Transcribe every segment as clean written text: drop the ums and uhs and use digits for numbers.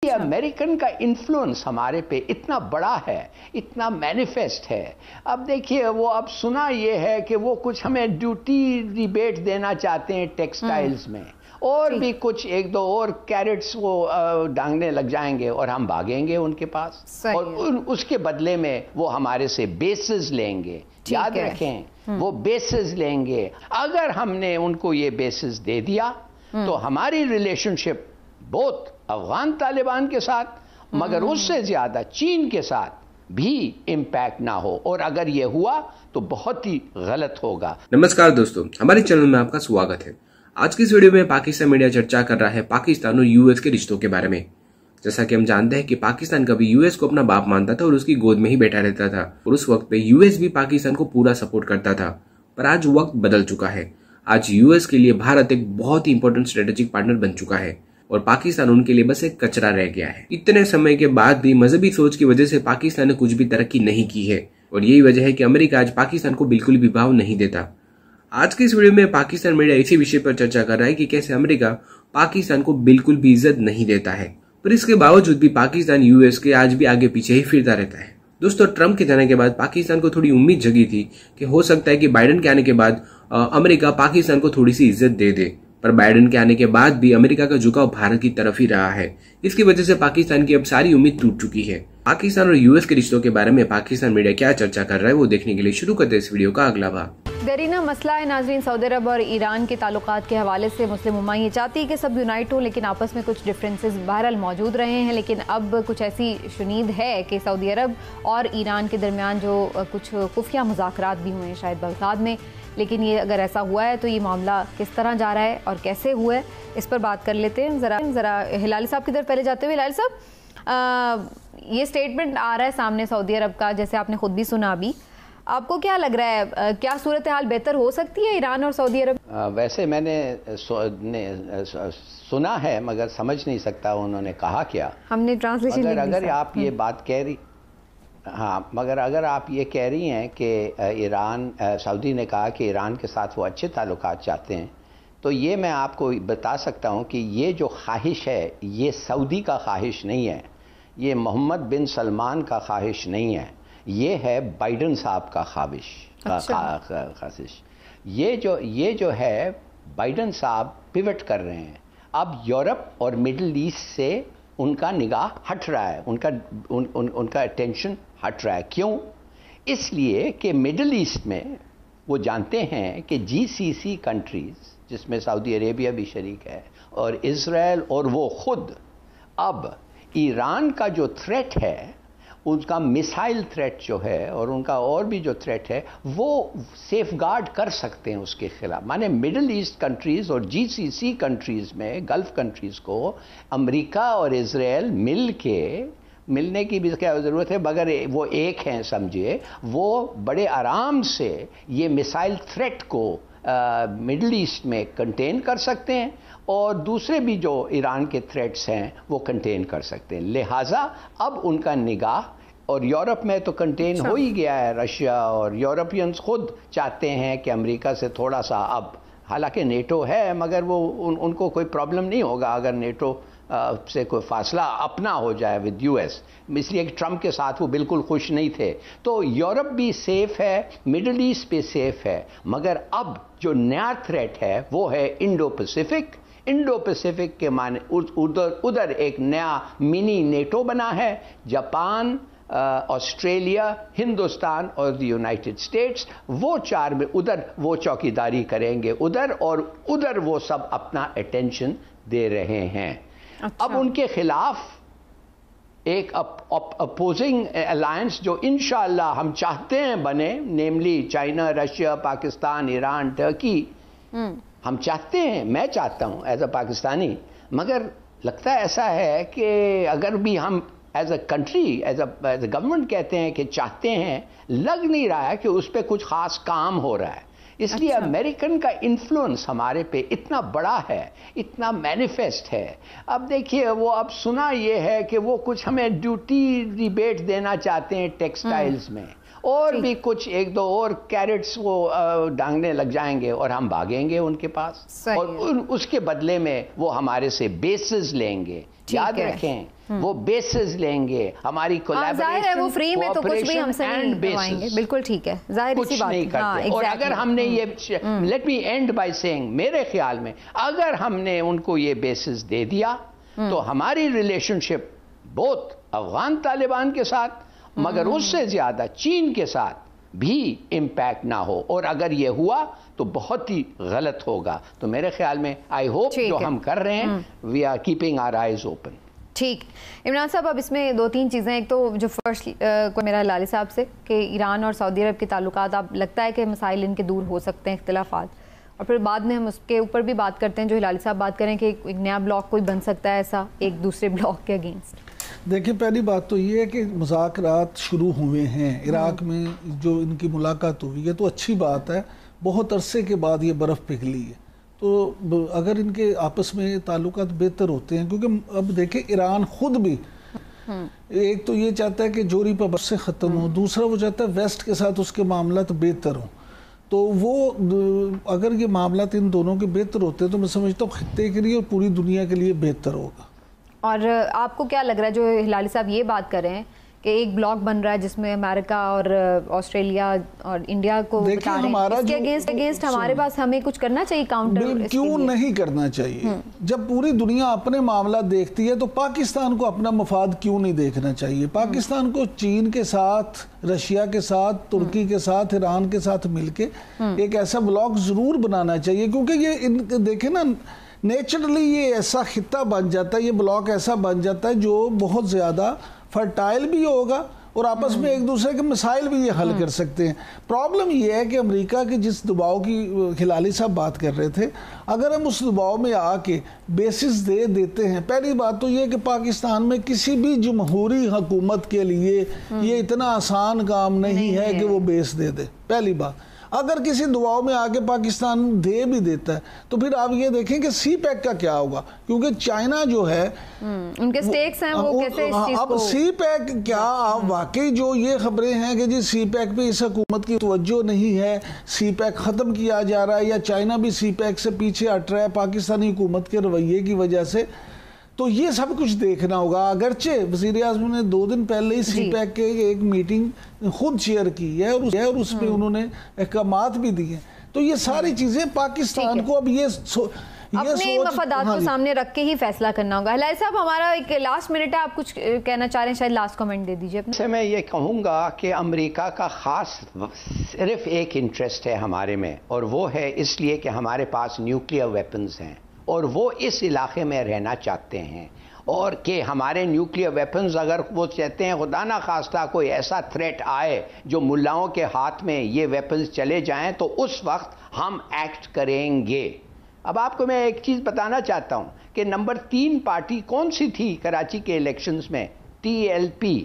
ये अमेरिकन का इन्फ्लुएंस हमारे पे इतना बड़ा है, इतना मैनिफेस्ट है। अब देखिए, वो अब सुना ये है कि वो कुछ हमें ड्यूटी रिबेट देना चाहते हैं टेक्सटाइल्स में, और भी कुछ एक दो और कैरेट्स वो डांगने लग जाएंगे और हम भागेंगे उनके पास, और उसके बदले में वो हमारे से बेसिस लेंगे। याद रखें, वो बेसिस लेंगे। अगर हमने उनको ये बेसिस दे दिया तो हमारी रिलेशनशिप बहुत अफगान तालिबान के साथ, मगर उससे ज्यादा चीन के साथ भी इम्पैक्ट ना हो, और अगर ये हुआ तो बहुत ही गलत होगा। नमस्कार दोस्तों, हमारे चैनल में आपका स्वागत है। आज की इस वीडियो में पाकिस्तान मीडिया चर्चा कर रहा है पाकिस्तान और यूएस के रिश्तों के बारे में। जैसा कि हम जानते हैं कि पाकिस्तान कभी यूएस को अपना बाप मानता था और उसकी गोद में ही बैठा रहता था, और उस वक्त पे यूएस भी पाकिस्तान को पूरा सपोर्ट करता था। पर आज वक्त बदल चुका है। आज यूएस के लिए भारत एक बहुत ही इंपॉर्टेंट स्ट्रेटेजिक पार्टनर बन चुका है और पाकिस्तान उनके लिए बस एक कचरा रह गया है। इतने समय के बाद भी मजहबी सोच की वजह से पाकिस्तान ने कुछ भी तरक्की नहीं की है, और यही वजह है कि अमेरिका आज पाकिस्तान को बिल्कुल भी भाव नहीं देता। आज की इस वीडियो में पाकिस्तान मीडिया इसी विषय पर चर्चा कर रहा है कि कैसे अमेरिका पाकिस्तान को बिल्कुल भी इज्जत नहीं देता है, पर इसके बावजूद भी पाकिस्तान यूएस के आज भी आगे पीछे ही फिरता रहता है। दोस्तों, ट्रंप के जाने के बाद पाकिस्तान को थोड़ी उम्मीद जगी थी कि हो सकता है कि बाइडेन के आने के बाद अमेरिका पाकिस्तान को थोड़ी सी इज्जत दे दे, पर बाइडेन के आने के बाद भी अमेरिका का झुकाव भारत की तरफ ही रहा है। इसकी वजह से पाकिस्तान की अब सारी उम्मीद टूट चुकी है। पाकिस्तान और यूएस के रिश्तों के बारे में पाकिस्तान मीडिया क्या चर्चा कर रहा है, वो देखने के लिए शुरू करते हैं इस वीडियो का अगला भाग। दरीना मसला है नाजरीन, सऊदी अरब और ईरान के ताल्लुकात के हवाले से मुस्लिम उम्मा ये चाहती है कि सब यूनाइट हो, लेकिन आपस में कुछ डिफरेंसेस बहरहाल मौजूद रहे हैं। लेकिन अब कुछ ऐसी शुनीद है कि सऊदी अरब और ईरान के दरमियान जो कुछ खुफिया मुज़ाकरात भी हुए हैं शायद बगदाद में, लेकिन ये अगर ऐसा हुआ है तो ये मामला किस तरह जा रहा है और कैसे हुआ है, इस पर बात कर लेते हैं। ज़रा हिलाली साहब की तरफ पहले जाते हुए, हिलाली साहब, ये स्टेटमेंट आ रहा है सामने सऊदी अरब का, जैसे आपने खुद भी सुना अभी, आपको क्या लग रहा है, क्या सूरत हाल बेहतर हो सकती है ईरान और सऊदी अरब? वैसे मैंने सुना है, मगर समझ नहीं सकता उन्होंने कहा क्या। हमने ट्रांसलेशन अगर आप ये बात कह रही, हाँ, मगर अगर आप ये कह रही हैं कि ईरान, सऊदी ने कहा कि ईरान के साथ वो अच्छे ताल्लुकात चाहते हैं, तो ये मैं आपको बता सकता हूँ कि ये जो ख्वाहिश है, ये सऊदी का ख्वाहिश नहीं है, ये मोहम्मद बिन सलमान का ख्वाहिश नहीं है, ये है बाइडन साहब का ख्वाहिश। ख्वाहिश ये जो है, बाइडन साहब पिवट कर रहे हैं। अब यूरोप और मिडिल ईस्ट से उनका निगाह हट रहा है, उनका अटेंशन हट रहा है। क्यों? इसलिए कि मिडिल ईस्ट में वो जानते हैं कि जीसीसी कंट्रीज, जिसमें सऊदी अरेबिया भी शरीक है, और इजराइल और वो खुद, अब ईरान का जो थ्रेट है, उनका मिसाइल थ्रेट जो है और उनका और भी जो थ्रेट है, वो सेफगार्ड कर सकते हैं उसके खिलाफ। माने मिडिल ईस्ट कंट्रीज़ और जीसीसी कंट्रीज़ में, गल्फ कंट्रीज़ को अमेरिका और इजराइल मिलने की भी क्या ज़रूरत है, मगर वो एक हैं, समझिए, वो बड़े आराम से ये मिसाइल थ्रेट को मिडिल ईस्ट में कंटेन कर सकते हैं, और दूसरे भी जो ईरान के थ्रेट्स हैं वो कंटेन कर सकते हैं। लिहाजा अब उनका निगाह, और यूरोप में तो कंटेन हो ही गया है, रशिया और यूरोपियंस खुद चाहते हैं कि अमेरिका से थोड़ा सा, अब हालांकि नेटो है, मगर वो उनको कोई प्रॉब्लम नहीं होगा अगर नेटो से कोई फासला अपना हो जाए विद यूएस, इसलिए कि ट्रंप के साथ वो बिल्कुल खुश नहीं थे। तो यूरोप भी सेफ है, मिडिल ईस्ट भी सेफ है, मगर अब जो नया थ्रेट है वो है इंडो पैसिफिक के माने उधर एक नया मिनी नेटो बना है। जापान, ऑस्ट्रेलिया, हिंदुस्तान और यूनाइटेड स्टेट्स, वो चार में उधर वो चौकीदारी करेंगे उधर, और उधर वो सब अपना अटेंशन दे रहे हैं। अच्छा। अब उनके खिलाफ एक अपोजिंग अलायंस जो इंशाअल्लाह हम चाहते हैं बने, namely China, Russia, Pakistan, Iran, Turkey, हम चाहते हैं, मैं चाहता हूं एज अ पाकिस्तानी, मगर लगता है ऐसा है कि अगर भी हम as a country, as a government कहते हैं कि चाहते हैं, लग नहीं रहा है कि उस पर कुछ खास काम हो रहा है। इसलिए अमेरिकन का इन्फ्लुएंस हमारे पे इतना बड़ा है, इतना मैनिफेस्ट है। अब देखिए, वो अब सुना ये है कि वो कुछ हमें ड्यूटी रिबेट देना चाहते हैं टेक्सटाइल्स में, और भी कुछ एक दो और कैरेट्स वो डांगने लग जाएंगे और हम भागेंगे उनके पास, और उसके बदले में वो हमारे से बेसिस लेंगे। याद रखें, वो बेसिस लेंगे, हमारी कोलैबोरेशन, है वो फ्री में तो कुछ भी हमसे नहीं करवाएंगे। बिल्कुल ठीक है, जाहिर सी बात है। हाँ, और अगर हमने ये, let me and by saying, मेरे ख्याल में अगर हमने उनको ये बेसिस दे दिया तो हमारी रिलेशनशिप बहुत अफगान तालिबान के साथ, मगर उससे ज्यादा चीन के साथ भी इम्पैक्ट ना हो, और अगर ये हुआ तो बहुत ही गलत होगा। तो मेरे ख्याल में आई होप जो हम कर रहे हैं, we are keeping our eyes open. ठीक, इमरान साहब, अब इसमें दो तीन चीज़ें, एक तो जो फर्स्ट मेरा हिलाली साहब से कि ईरान और सऊदी अरब के ताल्लुकात, आप लगता है कि मसाइल इनके दूर हो सकते हैं, इख्तिलाफात, और फिर बाद में हम उसके ऊपर भी बात करते हैं जो हिलाली साहब बात करें कि एक नया ब्लॉक कोई बन सकता है ऐसा एक दूसरे ब्लॉक के अगेंस्ट। देखिए, पहली बात तो ये है कि मुज़ाकरात शुरू हुए हैं इराक में, जो इनकी मुलाकात हुई है तो अच्छी बात है, बहुत अरसे के बाद ये बर्फ़ पिघली है, तो अगर इनके आपस में ताल्लुकात बेहतर होते हैं, क्योंकि अब देखें ईरान खुद भी एक तो ये चाहता है कि जोरी पर बर्फ से ख़त्म हो, दूसरा वो चाहता है वेस्ट के साथ उसके मामलात बेहतर हों। तो वो अगर ये मामलात इन दोनों के बेहतर होते हैं तो मैं समझता हूँ खित्ते के लिए और पूरी दुनिया के लिए बेहतर होगा। और आपको क्या लग रहा है जो हिलाली साहब ये बात कर रहे हैं कि एक ब्लॉक बन रहा है जिसमें अमेरिका और ऑस्ट्रेलिया और इंडिया को बता रहे हैं, इसके अगेंस्ट हमारे पास हमें कुछ करना चाहिए काउंटर? क्यों नहीं करना चाहिए? जब पूरी दुनिया अपने मामला देखती है तो पाकिस्तान को अपना मफाद क्यों नहीं देखना चाहिए? पाकिस्तान को चीन के साथ, रशिया के साथ, तुर्की के साथ, ईरान के साथ मिलके एक ऐसा ब्लॉक जरूर बनाना चाहिए, क्योंकि ये देखे ना, नेचुरली ये ऐसा खित्ता बन जाता है, ये ब्लॉक ऐसा बन जाता है जो बहुत ज़्यादा फर्टाइल भी होगा और आपस में एक दूसरे के मसाइल भी ये हल कर सकते हैं। प्रॉब्लम ये है कि अमेरिका के जिस दबाव की हिलाली साहब बात कर रहे थे, अगर हम उस दबाव में आके बेसिस दे देते हैं, पहली बात तो ये कि पाकिस्तान में किसी भी जमहूरी हुकूमत के लिए ये इतना आसान काम नहीं है कि वो बेस दे दे। पहली बात, अगर किसी दबाव में आके पाकिस्तान दे भी देता है तो फिर आप ये देखें कि सी पैक का क्या होगा, क्योंकि चाइना जो है उनके स्टेक्स हैं, वो कैसे इस चीज अब को... सी पैक क्या, आप वाकई जो ये खबरें हैं कि जी सी पैक पे इस हुकूमत की तवज्जो नहीं है, सी पैक ख़त्म किया जा रहा है, या चाइना भी सी पैक से पीछे हट रहा है पाकिस्तानी हुकूमत के रवैये की वजह से, तो ये सब कुछ देखना होगा। अगरचे वज़ीर आज़म ने 2 दिन पहले ही सी पैक के एक मीटिंग खुद चेयर की है और उसमें उन्होंने अहकामात भी दिए, तो ये सारी चीज़ें पाकिस्तान को अब ये अपने मफादात को सामने रख के ही फैसला करना होगा। हिलाली साहब, हमारा एक लास्ट मिनट है, आप कुछ कहना चाह रहे हैं, शायद लास्ट कमेंट दे दीजिए अपने। मैं ये कहूँगा कि अमेरिका का ख़ास सिर्फ एक इंटरेस्ट है हमारे में, और वो है इसलिए कि हमारे पास न्यूक्लियर वेपन्स हैं और वो इस इलाके में रहना चाहते हैं, और कि हमारे न्यूक्लियर वेपन्स, अगर वो चाहते हैं खुदा ना खास्ता कोई ऐसा थ्रेट आए जो मुल्लाओं के हाथ में ये वेपन्स चले जाएं, तो उस वक्त हम एक्ट करेंगे। अब आपको मैं एक चीज़ बताना चाहता हूं कि नंबर 3 पार्टी कौन सी थी कराची के इलेक्शंस में? TLP,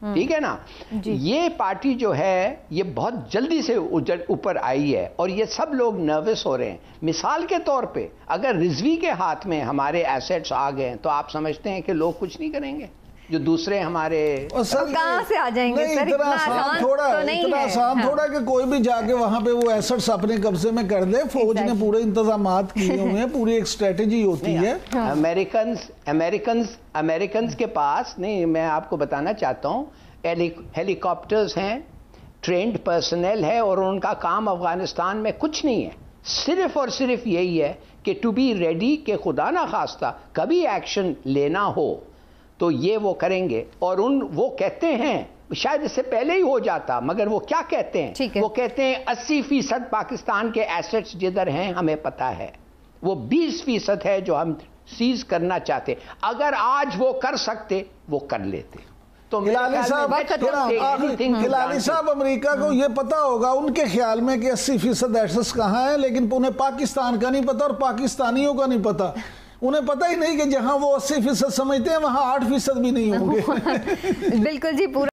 ठीक है ना? ये पार्टी जो है ये बहुत जल्दी से ऊपर आई है और ये सब लोग नर्वस हो रहे हैं। मिसाल के तौर पे अगर रिजवी के हाथ में हमारे एसेट्स आ गए तो आप समझते हैं कि लोग कुछ नहीं करेंगे जो दूसरे हमारे कहां से आ जाएंगे? सर, इतना आसान थोड़ा कि कोई भी जाके वहां पे वो एसेट्स अपने कब्जे में कर दे। फौज ने पूरे इंतजामात किए हुए हैं, पूरी एक स्ट्रेटेजी होती है। अमेरिकन्स के पास नहीं, मैं आपको बताना चाहता हूँ, हेलीकॉप्टर्स हैं, ट्रेंड पर्सनल है, और उनका काम अफगानिस्तान में कुछ नहीं है, सिर्फ और सिर्फ यही है कि टू बी रेडी कि खुदा ना खास्ता कभी एक्शन लेना हो तो ये वो करेंगे। और वो कहते हैं, शायद इससे पहले ही हो जाता, मगर वो क्या कहते हैं? वो कहते हैं 80% पाकिस्तान के एसेट्स जिधर हैं हमें पता है, वो 20% है जो हम सीज करना चाहते। अगर आज वो कर सकते वो कर लेते। तो हिलाली साहब अमेरिका को ये पता होगा उनके ख्याल में कि 80% एसेट्स कहाँ हैं, लेकिन उन्हें पाकिस्तान का नहीं पता और पाकिस्तानियों का नहीं पता। उन्हें पता ही नहीं कि जहां वो 80% समझते हैं वहां 8% भी नहीं होंगे। बिल्कुल जी, पूरा